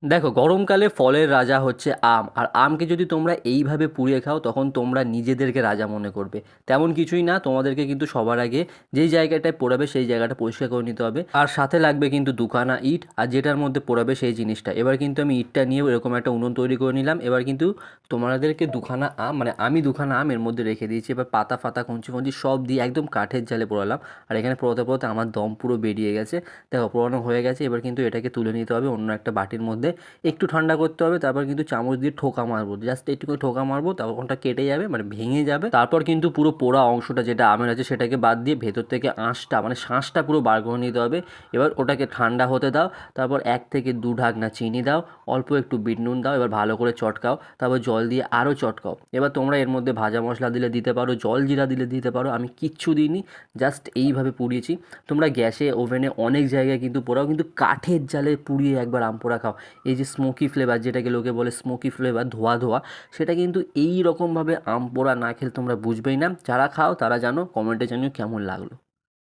দেখো, গরমকালে ফলের রাজা হচ্ছে আম। আর আমকে যদি তোমরা এইভাবে পুড়িয়ে খাও তখন তোমরা নিজেদেরকে রাজা মনে করবে। তেমন কিছুই না, তোমাদেরকে কিন্তু সবার আগে যেই জায়গাটায় পোড়াবে সেই জায়গাটা পরিষ্কার করে নিতে হবে। আর সাথে লাগবে কিন্তু দুখানা ইট, আর যেটার মধ্যে পোড়াবে সেই জিনিসটা। এবার কিন্তু আমি ইটটা নিয়ে এরকম একটা উনুন তৈরি করে নিলাম। এবার কিন্তু তোমাদেরকে দুখানা আম, মানে আমি দুখানা আম এর মধ্যে রেখে দিয়েছি। এবার পাতা ফাতা কঞ্চি ফঞ্চি সব দিয়ে একদম কাঠের জালে পোড়ালাম। আর এখানে পোড়াতে পোড়াতে আমার দম পুরো বেরিয়ে গেছে। দেখো, পোড়ানো হয়ে গেছে। এবার কিন্তু এটাকে তুলে নিতে হবে অন্য একটা বাটির মধ্যে, একটু ঠান্ডা করতে হবে। তারপর কিন্তু চামচ দিয়ে ঠোকা মারবো, জাস্ট একটু ঠোকা মারবো, তারপর ওটা কেটে যাবে, মানে ভেঙে যাবে। তারপর কিন্তু পুরো পোড়া অংশটা যেটা আমের আছে সেটাকে বাদ দিয়ে ভেতর থেকে আঁশটা, মানে শাঁসটা পুরো বার করে নিতে হবে। এবার ওটাকে ঠান্ডা হতে দাও। তারপর 1 থেকে 2 ঢাকনা চিনি দাও, অল্প একটু বিট নুন দাও। এবার ভালো করে চটকাও, তারপর জল দিয়ে আরও চটকাও। এবার তোমরা এর মধ্যে ভাজা মশলা দিলে দিতে পারো, জল জিরা দিলে দিতে পারো। আমি কিচ্ছু দিইনি, জাস্ট এইভাবে পুড়িয়েছি। তোমরা গ্যাসে ওভেনে অনেক জায়গায় কিন্তু পোড়াও, কিন্তু কাঠের জালে পুড়িয়ে একবার আম পোড়া খাও। এই যে স্মোকি ফ্লেভার, যেটাকে লোকে বলে স্মোকি ফ্লেভার, ধোয়া ধোয়া, সেটা কিন্তু এই রকমভাবে আম পোড়া না খেলে তোমরা বুঝবেই না। যারা খাও তারা জানো, কমেন্টে জানিও কেমন লাগলো।